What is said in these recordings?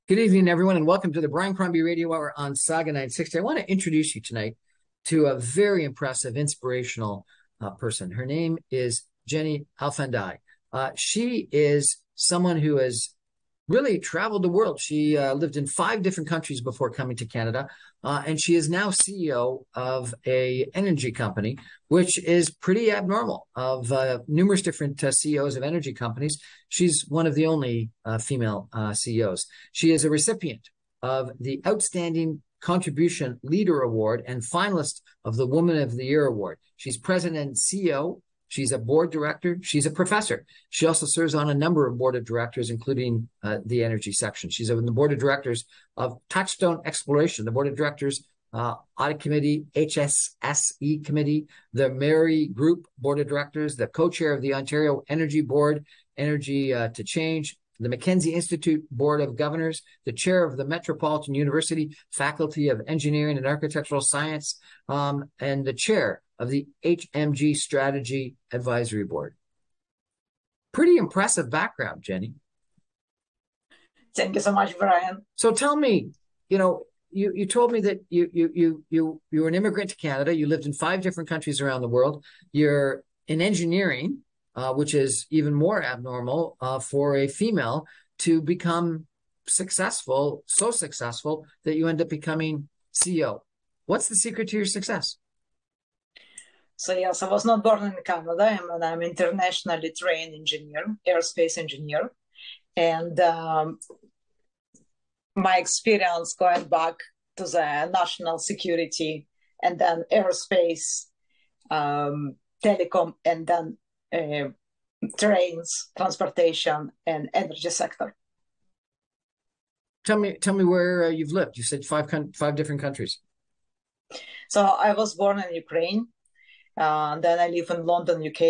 Good evening, everyone, and welcome to the Brian Crombie Radio Hour on Saga 960. I want to introduce you tonight to a very impressive, inspirational person. Her name is Jenny Alfandary. She is someone who has really traveled the world. She lived in 5 different countries before coming to Canada, and she is now CEO of a energy company, which is pretty abnormal. Of numerous different CEOs of energy companies, she's one of the only female CEOs. She is a recipient of the Outstanding Contribution Leader Award and finalist of the Woman of the Year Award. She's president and CEO. She's a board director. She's a professor. She also serves on a number of board of directors, including the energy section. She's on the board of directors of Touchstone Exploration, the board of directors, Audit Committee, HSSE Committee, the Mary Group Board of Directors, the co-chair of the Ontario Energy Board, Energy to Change, the Mackenzie Institute Board of Governors, the chair of the Metropolitan University Faculty of Engineering and Architectural Science, and the chair of the HMG Strategy Advisory Board. Pretty impressive background, Jenny. Thank you so much, Brian. So tell me, you told me that you were an immigrant to Canada. You lived in 5 different countries around the world. You're in engineering, which is even more abnormal for a female to become successful, so successful that you end up becoming CEO. What's the secret to your success? So yes, I was not born in Canada. I'm internationally trained engineer, aerospace engineer. And my experience going back to the national security and then aerospace, telecom, and then trains, transportation, and energy sector. Tell me where you've lived. You said 5 different countries. So I was born in Ukraine. Then I live in London, UK.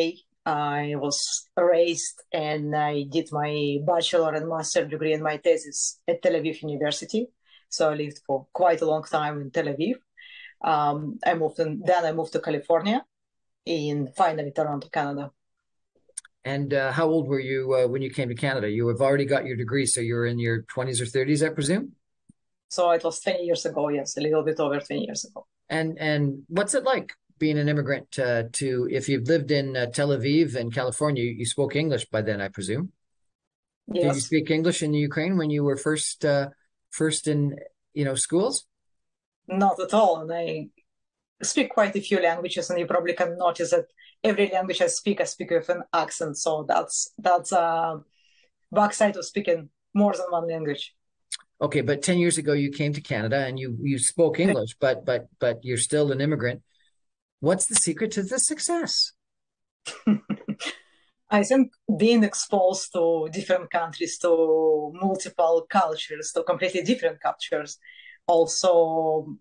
I was raised and I did my bachelor and master degree and my thesis at Tel Aviv University. So I lived for quite a long time in Tel Aviv. I moved to California and finally Toronto, Canada. And how old were you when you came to Canada? You have already got your degree, so you're in your 20s or 30s, I presume? So it was 20 years ago, yes, a little bit over 20 years ago. And what's it like being an immigrant to, if you've lived in Tel Aviv and California, you spoke English by then, I presume? Yes. Did you speak English in Ukraine when you were first in, schools? Not at all. And I speak quite a few languages, and you probably can notice that every language I speak with an accent. So that's backside of speaking more than one language. Okay, but 10 years ago you came to Canada and you spoke English, but you're still an immigrant. What's the secret to the success? I think being exposed to different countries, to multiple cultures, to completely different cultures, also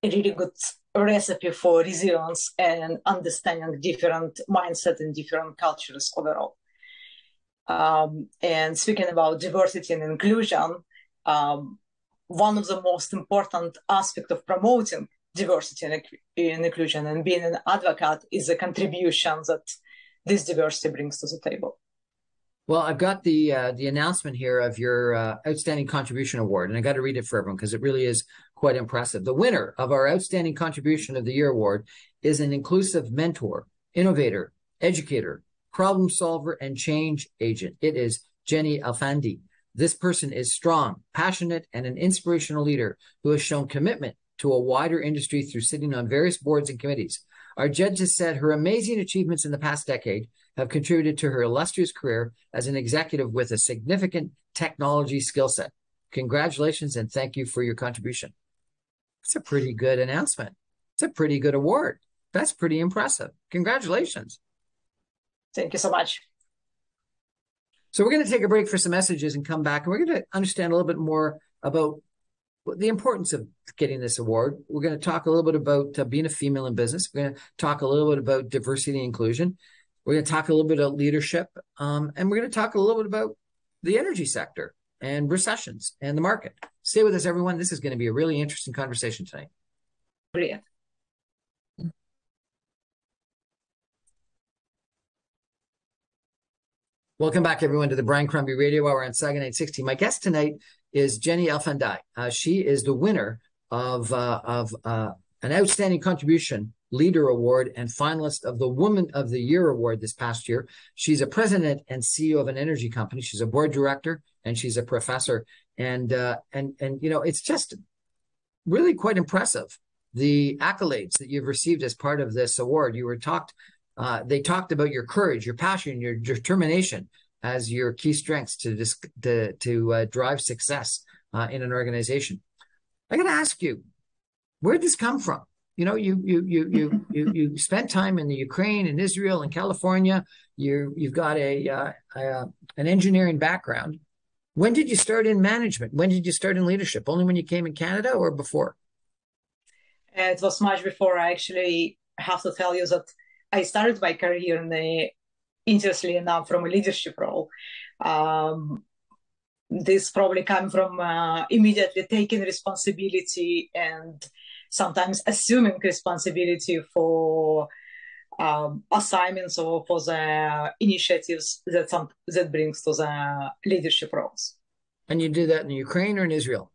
a really good recipe for resilience and understanding different mindset and different cultures overall. And speaking about diversity and inclusion, one of the most important aspects of promoting diversity and inclusion and being an advocate is the contribution that this diversity brings to the table. Well, I've got the announcement here of your Outstanding Contribution Award, and I got to read it for everyone because it really is quite impressive. The winner of our Outstanding Contribution of the Year Award is an inclusive mentor, innovator, educator, problem solver, and change agent. It is Jenny Alfandary. This person is strong, passionate, and an inspirational leader who has shown commitment to a wider industry through sitting on various boards and committees. Our judges said her amazing achievements in the past decade have contributed to her illustrious career as an executive with a significant technology skill set. Congratulations and thank you for your contribution. It's a pretty good announcement. It's a pretty good award. That's pretty impressive. Congratulations. Thank you so much. So we're going to take a break for some messages and come back, and we're going to understand a little bit more about the importance of getting this award. We're going to talk a little bit about being a female in business. We're going to talk a little bit about diversity and inclusion. We're going to talk a little bit about leadership, and we're going to talk a little bit about the energy sector and recessions and the market. Stay with us, everyone. This is going to be a really interesting conversation tonight. Brilliant. Welcome back, everyone, to the Brian Crombie Radio Hour on Saga 960. My guest tonight is Jenny Alfandary. She is the winner of an Outstanding Contribution Leader Award and finalist of the Woman of the Year Award this past year. She's a president and CEO of an energy company. She's a board director and she's a professor. And it's just really quite impressive, the accolades that you've received as part of this award. They talked about your courage, your passion, your determination as your key strengths to drive success in an organization. I got to ask you, where'd this come from? You spent time in the Ukraine and Israel and California. You've got an engineering background. When did you start in management? When did you start in leadership? Only when you came in Canada or before? It was much before. I actually have to tell you that I started my career interestingly enough, from a leadership role. This probably came from immediately taking responsibility and sometimes assuming responsibility for assignments or for the initiatives that brings to the leadership roles. And you did that in Ukraine or in Israel?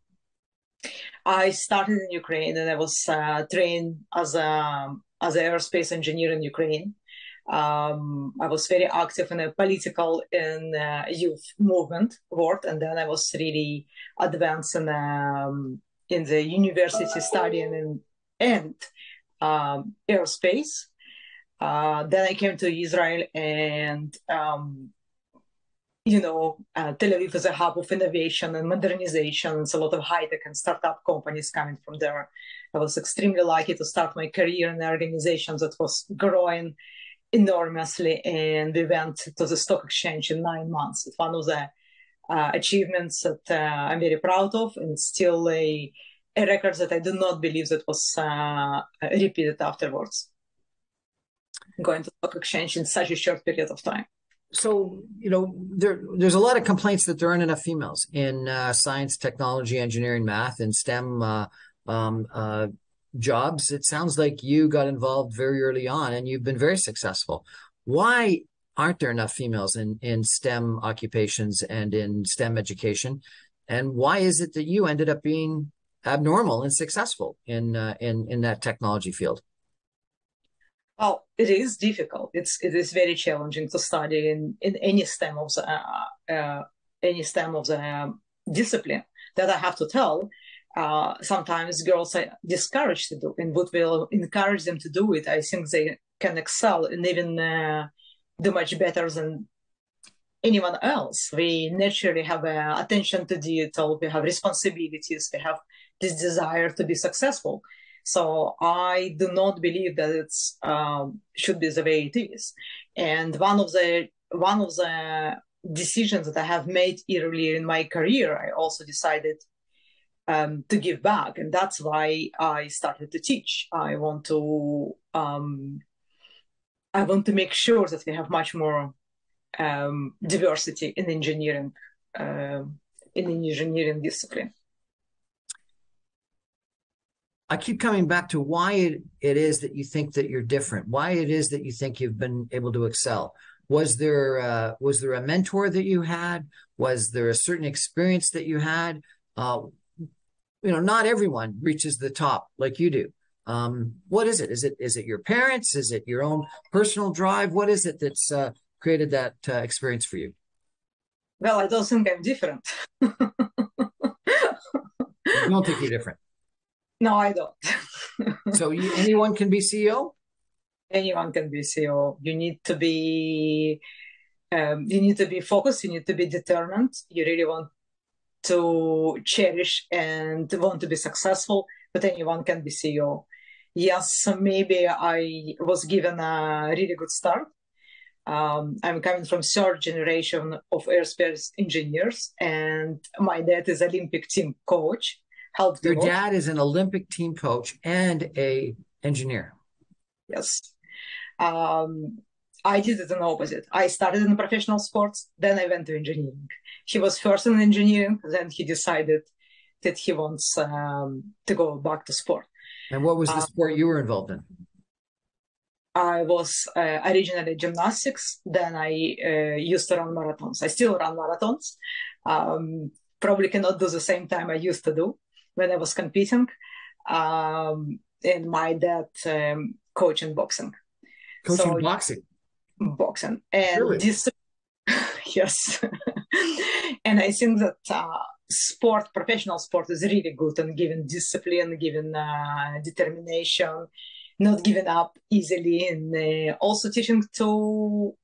I started in Ukraine, and I was trained as an aerospace engineer in Ukraine. I was very active in a political and youth movement world, and then I was really advanced in the university studying and aerospace. Then I came to Israel, and Tel Aviv is a hub of innovation and modernization. It's a lot of high-tech and startup companies coming from there. I was extremely lucky to start my career in an organization that was growing enormously, and we went to the stock exchange in 9 months. It's one of the achievements that I'm very proud of, and still a record that I do not believe that was repeated afterwards. Going to stock exchange in such a short period of time. So, there's a lot of complaints that there aren't enough females in science, technology, engineering, math, and STEM jobs. It sounds like you got involved very early on and you've been very successful. Why aren't there enough females in STEM occupations and in STEM education? And why is it that you ended up being abnormal and successful in that technology field? Well, it is difficult. It is very challenging to study in any STEM of the discipline. That I have to tell. Sometimes girls are discouraged to do, and what will encourage them to do it, I think they can excel and even do much better than anyone else. We naturally have attention to detail. We have responsibilities. We have this desire to be successful. So I do not believe that it's should be the way it is. And one of the decisions that I have made earlier in my career, I also decided to give back, and that's why I started to teach. I want to make sure that we have much more diversity in engineering discipline. I keep coming back to why it is that you think that you're different, why it is that you think you've been able to excel. Was there a mentor that you had? Was there a certain experience that you had? Not everyone reaches the top like you do. What is it? Is it your parents? Is it your own personal drive? What is it that's created that experience for you? Well, I don't think I'm different. You don't think you're different? No, I don't. So anyone can be CEO? Anyone can be CEO. You need to be focused. You need to be determined. You really want to cherish and want to be successul, but anyone can be CEO. Yes, maybe I was given a really good start. I'm coming from third generation of aerospace engineers, and my dad is Olympic team coach. Your dad is an Olympic team coach and an engineer. Yes. I did it in the opposite. I started in professional sports, then I went to engineering. He was first in engineering, then he decided that he wants to go back to sport. And what was the sport you were involved in? I was originally gymnastics, then I used to run marathons. I still run marathons. probably cannot do the same time I used to do when I was competing. And my dad coaching boxing. Coaching So boxing. boxing and Really? this, yes. And I think that sport, professional sport, is really good and giving discipline, giving determination, not giving up easily, and also teaching to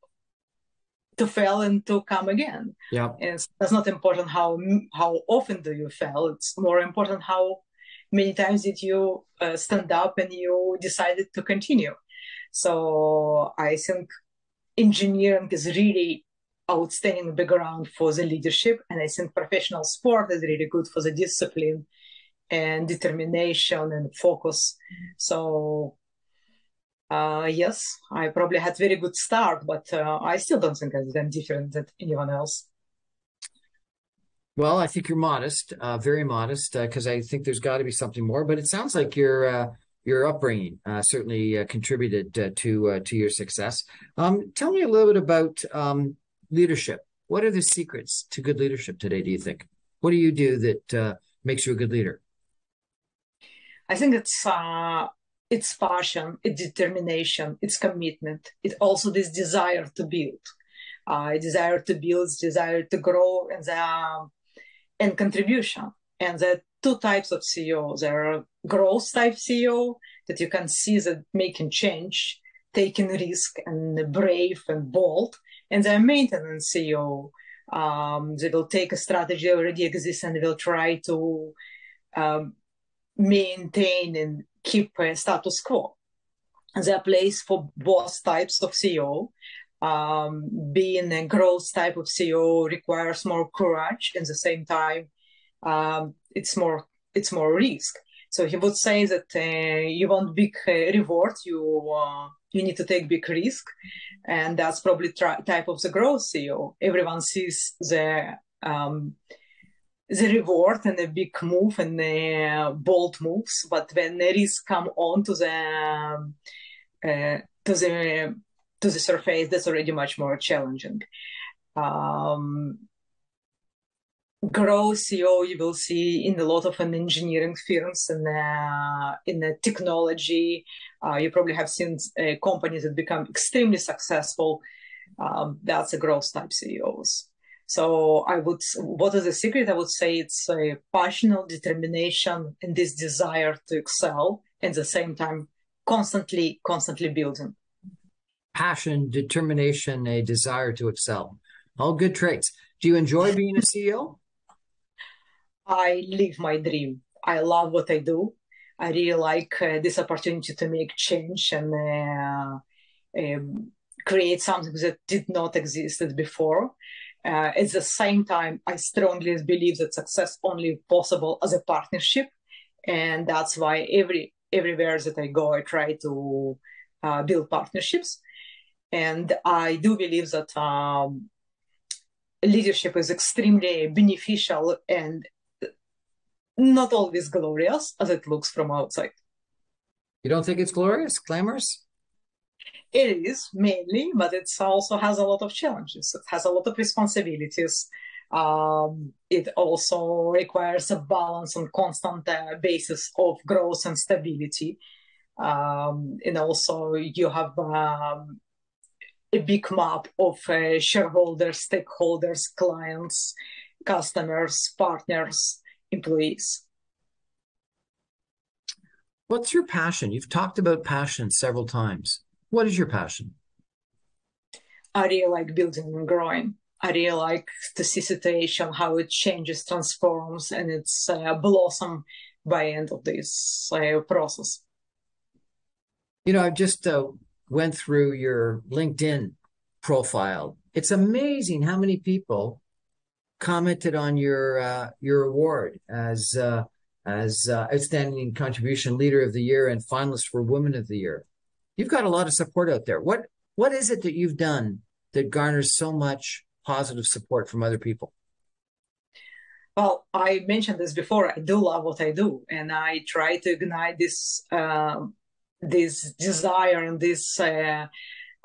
fail and to come again. Yeah. And it's not important how often do you fail. It's more important how many times did you stand up and you decided to continue. So I think engineering is really outstanding background for the leadership, and I think professional sport is really good for the discipline and determination and focus. So yes, I probably had very good start, but I still don't think I'm different than anyone else. Well, I think you're modest, very modest, because I think there's got to be something more. But it sounds like your upbringing certainly contributed to your success. Tell me a little bit about leadership. What are the secrets to good leadership today, do you think? What do you do that makes you a good leader? I think it's passion, it's determination, it's commitment. It's also this desire to build, desire to build, desire to grow, and contribution. And there are two types of CEO. There are growth type CEO that you can see that making change, taking risk, and brave and bold. And there are maintenance CEO. They will take a strategy that already exists and will try to um, maintain and keep a status quo. There are places for both types of CEO. Being a growth type of CEO requires more courage. At the same time, it's more risk. So he would say that you want big reward, you need to take big risk, and that's probably type of the growth CEO. Everyone sees the reward and a big move and bold moves, but when the risk come on uh, to the to the surface, that's already much more challenging. Um, Growth CEO you will see in a lot of engineering firms and in the technology. You probably have seen companies that become extremely successful. That's a growth type CEOs. So what is the secret? I would say it's a passionate determination and this desire to excel, and at the same time, constantly building. Passion, determination, a desire to excel. All good traits. Do you enjoy being a CEO? I live my dream. I love what I do. I really like this opportunity to make change and create something that did not exist before. At the same time, I strongly believe that success only possible as a partnership, and that's why everywhere that I go, I try to build partnerships. And I do believe that leadership is extremely beneficial and not always glorious as it looks from outside. You don't think it's glorious, glamorous? It is mainly, but it also has a lot of challenges. It has a lot of responsibilities. It also requires a balance on constant basis of growth and stability. And also you have a big map of shareholders, stakeholders, clients, customers, partners, employees. What's your passion? You've talked about passion several times. What is your passion? I really like building and growing. I really like to see situation, how it changes, transforms, and it's blossom by end of this process. You know, I just went through your LinkedIn profile. It's amazing how many people commented on your award as outstanding contribution leader of the year and finalist for woman of the year. You've got a lot of support out there. What is it that you've done that garners so much positive support from other people? Well, I mentioned this before. I do love what I do, and I try to ignite this this desire and this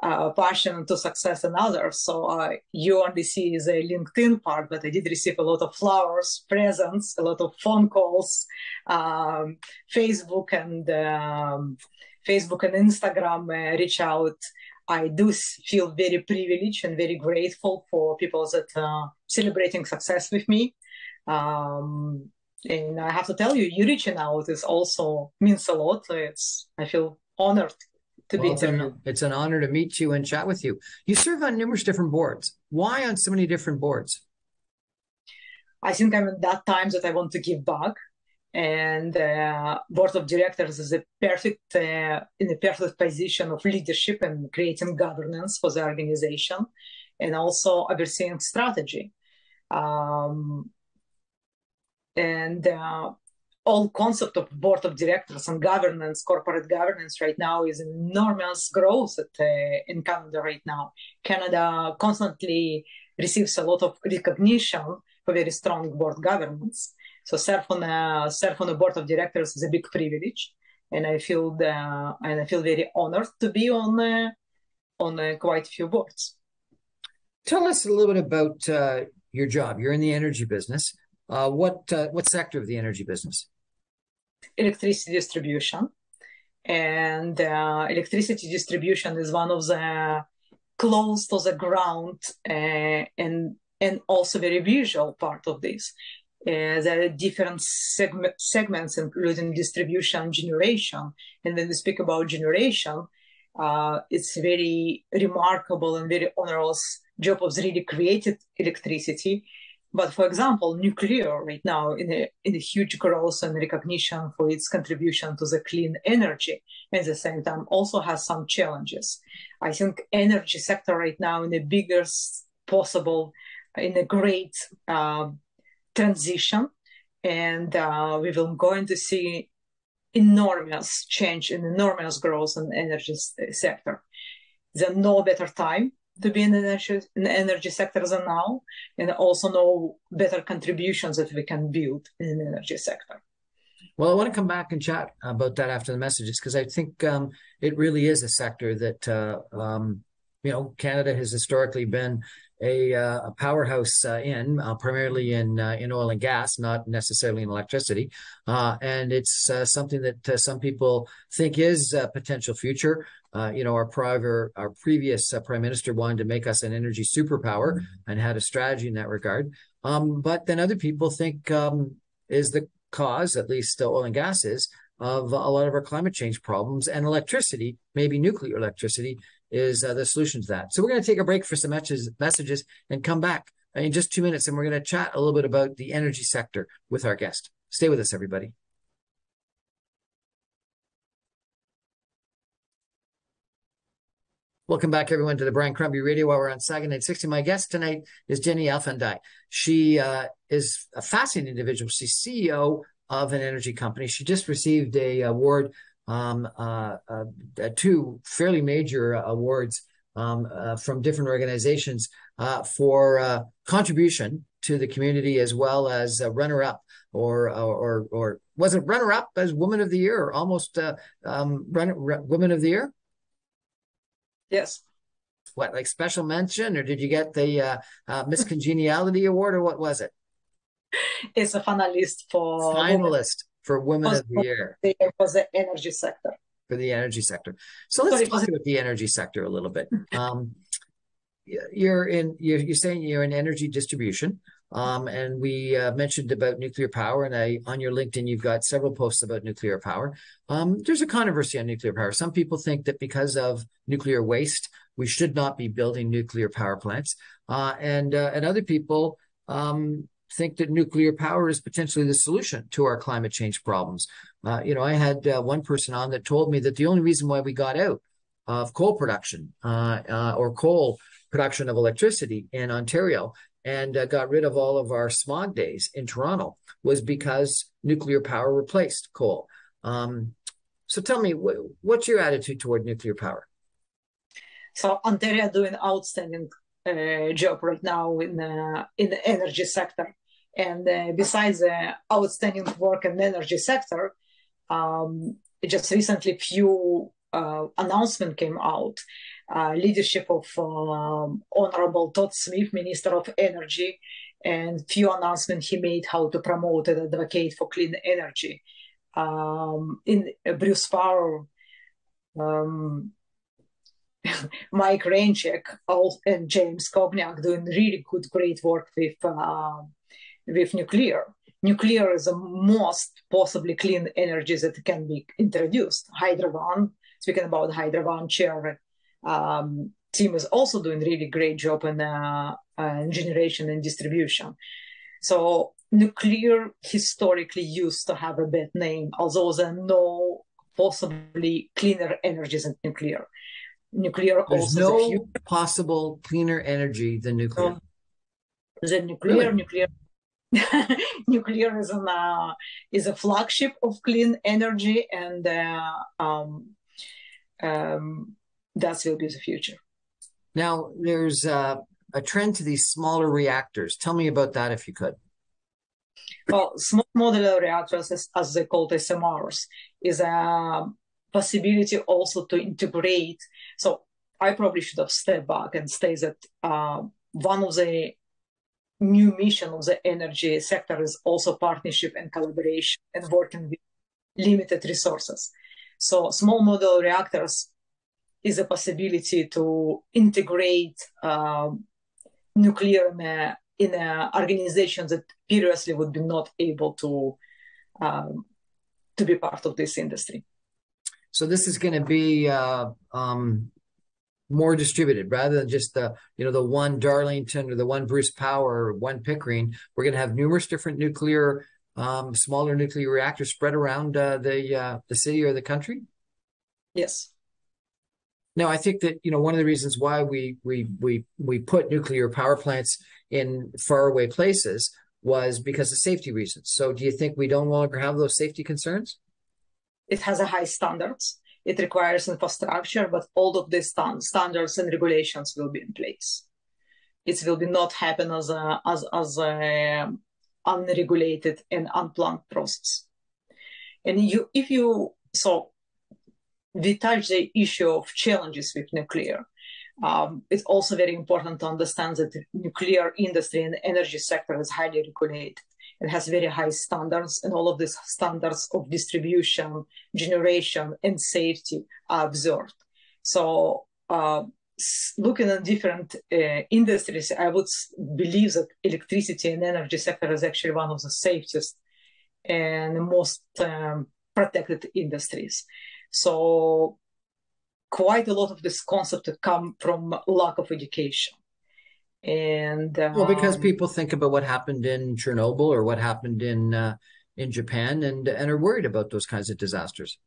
passion to success in others. So you only see the LinkedIn part, but I did receive a lot of flowers, presents, a lot of phone calls, um, Facebook and um, Facebook and Instagram reach out. I do feel very privileged and very grateful for people that are celebrating success with me. And I have to tell you, you reaching out is also means a lot. I feel honored to be interviewed. It's an honor to meet you and chat with you. You serve on numerous different boards. Why on so many different boards? I think I'm at that time that I want to give back. And board of directors is in a perfect position of leadership and creating governance for the organization, and also overseeing strategy. And all concept of board of directors and governance, corporate governance right now is enormous growth in Canada right now. Canada constantly receives a lot of recognition for very strong board governance. So serve on a board of directors is a big privilege, and I feel very honored to be on quite a few boards. Tell us a little bit about your job. You're in the energy business. What sector of the energy business? Electricity distribution, and electricity distribution is one of the close to the ground and also very visual part of this. There are different segments, including distribution, generation. And when we speak about generation, it's very remarkable and very onerous job of really created electricity. But for example, nuclear right now in a huge growth and recognition for its contribution to the clean energy, at the same time also has some challenges. I think energy sector right now in the biggest possible, in a great transition, and we will going to see enormous change and enormous growth in the energy sector. There's no better time to be in the energy sector than now, and also no better contributions that we can build in the energy sector. Well, I want to come back and chat about that after the messages, because I think it really is a sector that, Canada has historically been a powerhouse primarily in oil and gas, not necessarily in electricity. And it's something that some people think is a potential future. Our previous prime minister wanted to make us an energy superpower and had a strategy in that regard. But then other people think is the cause, at least oil and gas is, of a lot of our climate change problems, and electricity, maybe nuclear electricity, is the solution to that. So we're going to take a break for some messages and come back in just 2 minutes, and we're going to chat a little bit about the energy sector with our guest. Stay with us, everybody. Welcome back, everyone, to the Brian Crombie Radio Hour on Saga 960. My guest tonight is Jenny Alfandary. She is a fascinating individual. She's CEO of an energy company. She just received a award, two fairly major awards from different organizations for contribution to the community, as well as runner-up, or was it runner-up as Woman of the Year, or almost Woman of the Year? Yes. What, like special mention, or did you get the Miss Congeniality Award, or what was it? It's a finalist for Women of the Year for the energy sector. For the energy sector. So let's talk about the energy sector a little bit. You're saying you're in energy distribution. And we mentioned about nuclear power, and on your LinkedIn, you've got several posts about nuclear power. There's a controversy on nuclear power. Some people think that because of nuclear waste, we should not be building nuclear power plants. And other people think that nuclear power is potentially the solution to our climate change problems. I had one person on that told me that the only reason why we got out of coal production or coal production of electricity in Ontario and got rid of all of our smog days in Toronto was because nuclear power replaced coal. So tell me, what's your attitude toward nuclear power? So Ontario doing an outstanding job right now in the energy sector. And besides the outstanding work in the energy sector, just recently few announcement came out leadership of Honorable Todd Smith, Minister of Energy, and few announcements he made how to promote and advocate for clean energy. In Bruce Power, Mike Rainchek and James Kobniak doing really good, great work with nuclear. Nuclear is the most possibly clean energy that can be introduced. Hydro One, speaking about Hydro One chair, team is also doing really great job in generation and distribution. So nuclear historically used to have a bad name, although there are no possibly cleaner energies than nuclear. Nuclear There's also is a no possible cleaner energy than nuclear. the nuclear, Really? nuclear nuclear is a flagship of clean energy, and that will be the future. Now, there's a trend to these smaller reactors. Tell me about that if you could. Well, small modular reactors, as they call SMRs, is a possibility also to integrate. So I probably should have stepped back and say that one of the new mission of the energy sector is also partnership and collaboration and working with limited resources. So small modular reactors is a possibility to integrate nuclear in organizations that previously would be not able to be part of this industry. So this is going to be more distributed rather than just the one Darlington or the one Bruce Power or one Pickering. We're going to have numerous different nuclear, smaller nuclear reactors spread around the city or the country. Yes. Now, I think that one of the reasons why we put nuclear power plants in faraway places was because of safety reasons. So, do you think we don't longer have those safety concerns? It has a high standards. It requires infrastructure, but all of these standards and regulations will be in place. It will be not happen as a unregulated and unplanned process. And we touch the issue of challenges with nuclear. It's also very important to understand that the nuclear industry and the energy sector is highly regulated. It has very high standards, and all of these standards of distribution, generation, and safety are observed. So looking at different industries, I would believe that electricity and energy sector is actually one of the safest and most protected industries. So quite a lot of this concept come from lack of education. And well, because people think about what happened in Chernobyl or what happened in Japan and are worried about those kinds of disasters.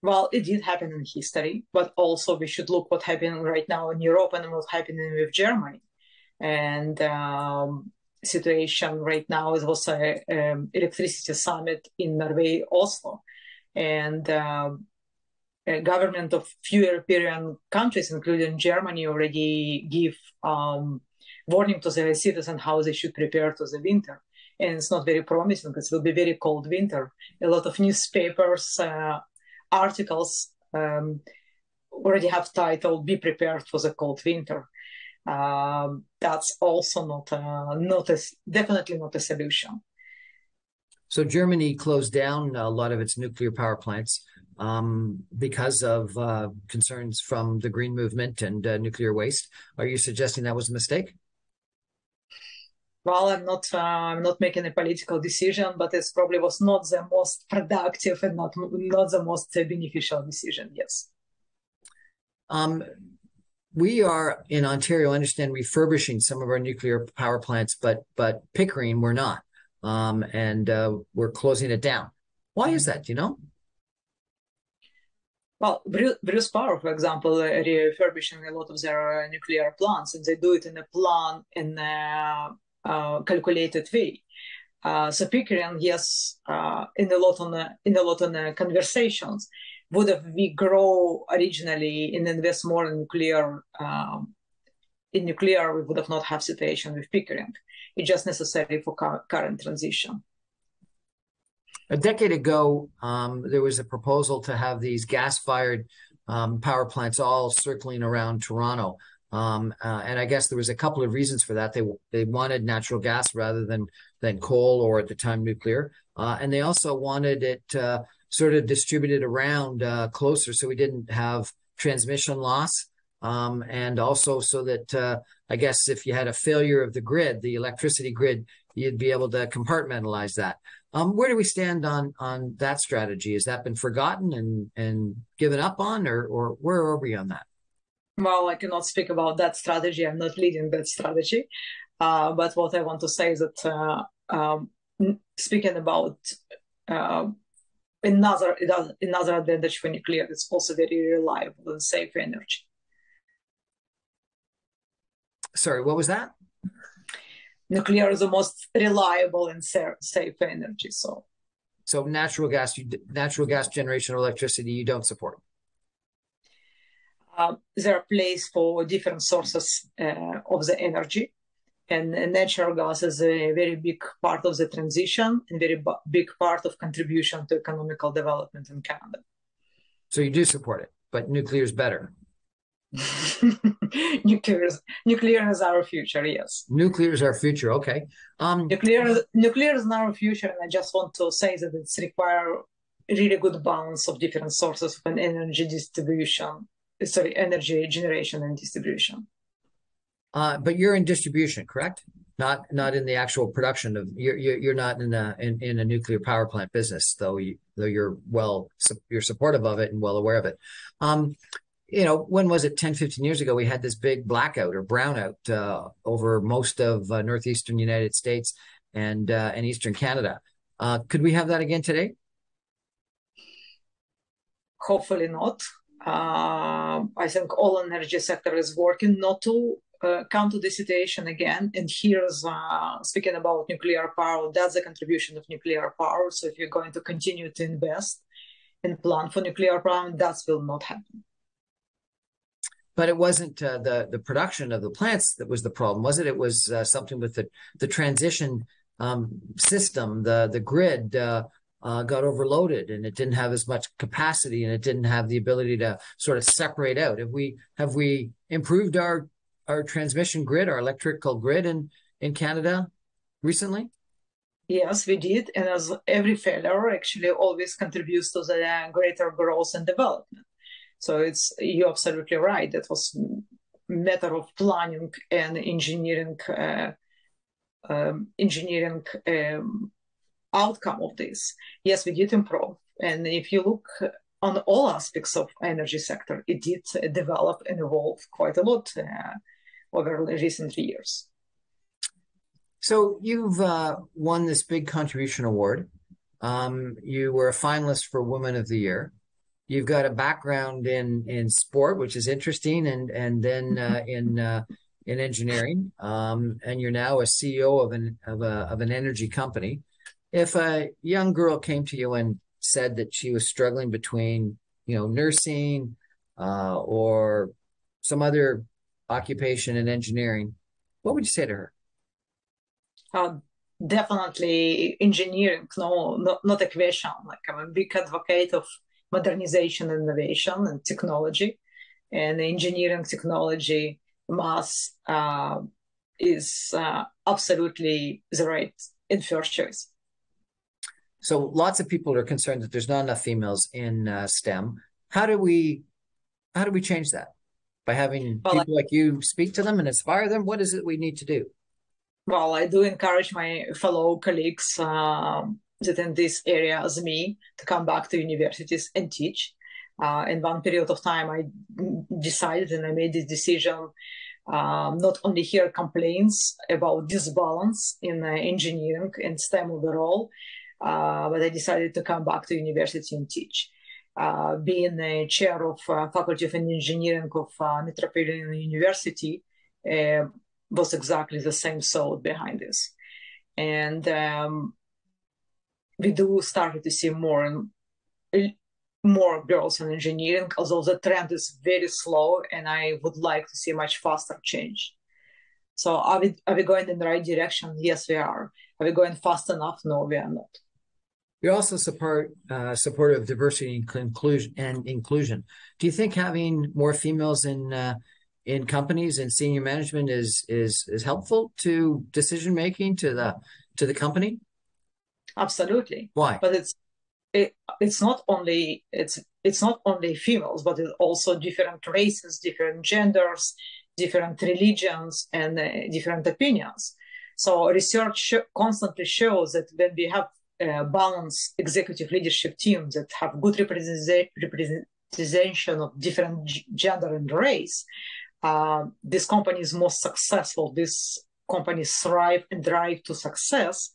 Well, it did happen in history, but also we should look what's happening right now in Europe and what's happening with Germany. And situation right now is also electricity summit in Norway, Oslo, and government of few European countries, including Germany, already give warning to their citizens how they should prepare to the winter. And it's not very promising because it will be very cold winter. A lot of newspapers, articles already have title, "Be prepared for the cold winter." That's also definitely not a solution. So Germany closed down a lot of its nuclear power plants because of concerns from the green movement and nuclear waste. Are you suggesting that was a mistake? Well, I'm not making a political decision, but it probably was not the most productive and not the most beneficial decision. Yes. We are in Ontario, I understand, refurbishing some of our nuclear power plants, but Pickering we're not, and we're closing it down. Why is that? Do you know? Well, Bruce Power, for example, refurbishing a lot of their nuclear plants, and they do it in a plan in a calculated way. So Pickering, yes, in a lot on conversations. Would have we grow originally and invest more in nuclear, we would have not have situation with Pickering. It's just necessary for current transition. A decade ago, there was a proposal to have these gas-fired power plants all circling around Toronto. And I guess there was a couple of reasons for that. They wanted natural gas rather than coal or at the time nuclear, and they also wanted it sort of distributed around closer so we didn't have transmission loss, and also so that I guess if you had a failure of the grid, the electricity grid, you'd be able to compartmentalize that. Where do we stand on that strategy? Has that been forgotten and given up on, or where are we on that? Well, I cannot speak about that strategy. I'm not leading that strategy. But what I want to say is that speaking about another advantage for nuclear, it's also very reliable and safe energy. Sorry, what was that? Nuclear is the most reliable and safe energy. So natural gas generation or electricity, you don't support. There are places for different sources of the energy, and natural gas is a very big part of the transition and very big part of contribution to economical development in Canada. So you do support it, but nuclear is better. Nuclear is our future, yes. Nuclear is our future, okay. Nuclear is our future, and I just want to say that it's require really good balance of different sources of an energy generation and distribution. But you're in distribution, correct? Not in the actual production of. You're not in a nuclear power plant business, though you're supportive of it and well aware of it. When was it? 10, 15 years ago, we had this big blackout or brownout over most of northeastern United States and eastern Canada. Could we have that again today? Hopefully not. I think all energy sector is working not to come to the situation again. And here's speaking about nuclear power, that's the contribution of nuclear power. So if you're going to continue to invest and plan for nuclear power, that will not happen. But it wasn't the production of the plants that was the problem, was it? It was something with the transition system, the grid got overloaded, and it didn't have as much capacity, and it didn't have the ability to sort of separate out. Have we improved our transmission grid, our electrical grid in Canada recently? Yes, we did. And as every failure actually always contributes to the greater growth and development. So you're absolutely right. That was a matter of planning and engineering outcome of this. Yes, we did improve. And if you look on all aspects of energy sector, it did develop and evolve quite a lot over recent years. So you've won this big contribution award. You were a finalist for Woman of the Year. You've got a background in sport, which is interesting, and then in engineering, and you're now a CEO of an energy company. If a young girl came to you and said that she was struggling between, nursing or some other occupation in engineering, what would you say to her? Definitely engineering. No, not a question. Like, I'm a big advocate of modernization, innovation, and technology. And engineering, technology, math is absolutely the right and first choice. So lots of people are concerned that there's not enough females in STEM. How do we change that? By having people like you speak to them and inspire them? What is it we need to do? Well, I do encourage my fellow colleagues that in this area as me to come back to universities and teach. In one period of time, I decided and I made this decision not only hear complaints about disbalance in engineering and STEM overall, but I decided to come back to university and teach. Being a chair of Faculty of Engineering of Metropolitan University was exactly the same thought behind this. And we do start to see more and more girls in engineering, although the trend is very slow, and I would like to see much faster change. So are we going in the right direction? Yes, we are. Are we going fast enough? No, we are not. You're also supportive of diversity and inclusion. Do you think having more females in companies and senior management is helpful to decision making to the company? Absolutely. Why? But it's not only it's not only females, but it's also different races, different genders, different religions, and different opinions. So research constantly shows that when we have balanced executive leadership teams that have good representation of different gender and race, this company is most successful. This companies thrive and drive to success.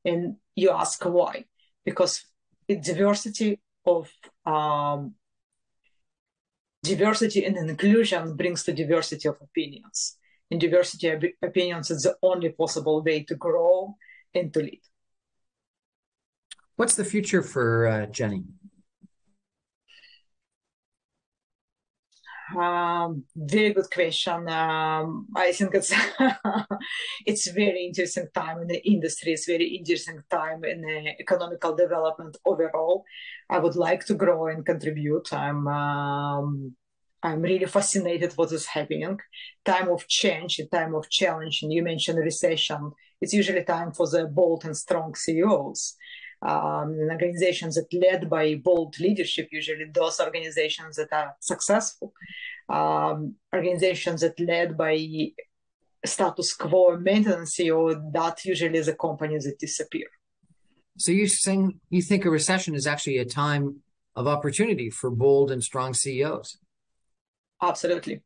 And you ask why? Because diversity of diversity and inclusion brings the diversity of opinions. And diversity of opinions is the only possible way to grow and to lead. What's the future for Jenny? Very good question. I think it's it's very interesting time in the industry. It's very interesting time in the economical development overall. I would like to grow and contribute. I'm really fascinated what is happening. Time of change, a time of challenge, and you mentioned recession. It's usually time for the bold and strong CEOs. Organizations that led by bold leadership, usually those organizations that are successful. Organizations that led by status quo maintenance CEO, that usually is the companies that disappear. So you think a recession is actually a time of opportunity for bold and strong CEOs? Absolutely.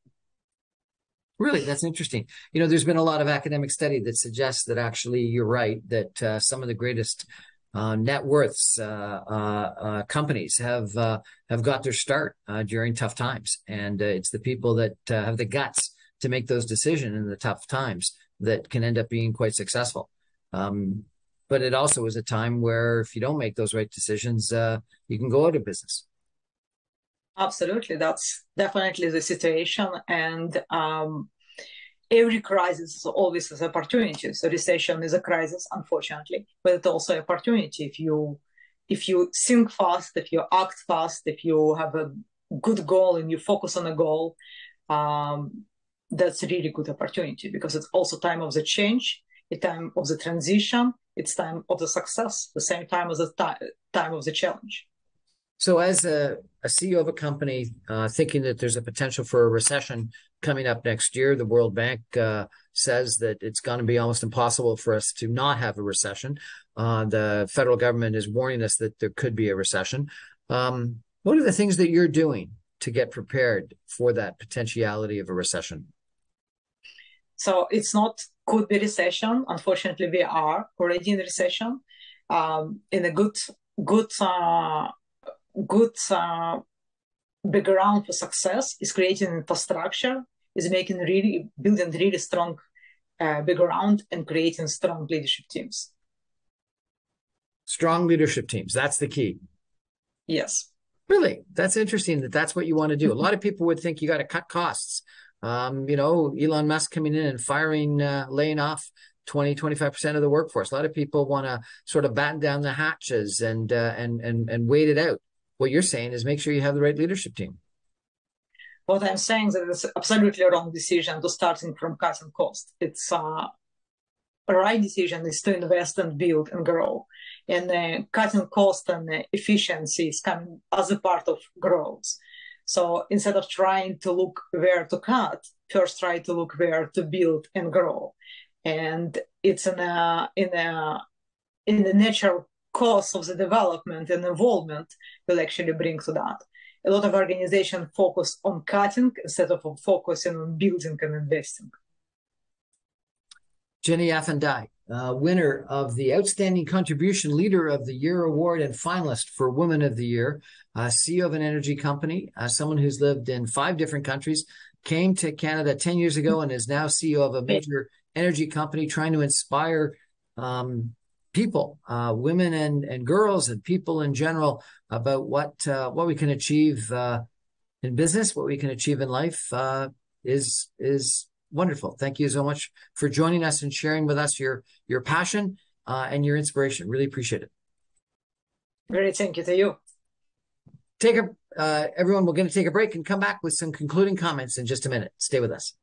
Really, that's interesting. You know, there's been a lot of academic study that suggests that actually you're right, that some of the greatest net worths companies have got their start during tough times, and it's the people that have the guts to make those decisions in the tough times that can end up being quite successful. But it also is a time where if you don't make those right decisions, you can go out of business. Absolutely, that's definitely the situation, and every crisis always has opportunities. So recession is a crisis, unfortunately, but it's also an opportunity. If you think fast, if you act fast, if you have a good goal and you focus on a goal, that's a really good opportunity because it's also time of the change, a time of the transition, it's time of the success, the same time as the time of the challenge. So, as a CEO of a company, thinking that there's a potential for a recession coming up next year, the World Bank says that it's going to be almost impossible for us to not have a recession. The federal government is warning us that there could be a recession. What are the things that you're doing to get prepared for that potentiality of a recession? So it's not could be recession. Unfortunately, we are already in recession. In a good background for success is creating infrastructure, is building really strong background and creating strong leadership teams. Strong leadership teams. That's the key. Yes. Really? That's interesting that that's what you want to do. A lot of people would think you got to cut costs. Elon Musk coming in and laying off 25% of the workforce. A lot of people want to sort of batten down the hatches and wait it out. What you're saying is make sure you have the right leadership team. What I'm saying is that it's absolutely a wrong decision to starting from cutting cost. It's a right decision is to invest and build and grow. And cutting cost and efficiency is coming as a part of growth. So instead of trying to look where to cut, first try to look where to build and grow. And it's in the natural course of the development and involvement will actually bring to that. A lot of organizations focus on cutting instead of focusing on building and investing. Jenny Alfandary, winner of the Outstanding Contribution Leader of the Year Award and finalist for Woman of the Year, CEO of an energy company, someone who's lived in 5 different countries, came to Canada 10 years ago and is now CEO of a major energy company trying to inspire people, women and girls and people in general about what we can achieve in business, what we can achieve in life is wonderful. Thank you so much for joining us and sharing with us your passion and your inspiration. Really appreciate it. Great, thank you to you. Everyone, we're going to take a break and come back with some concluding comments in just a minute. Stay with us.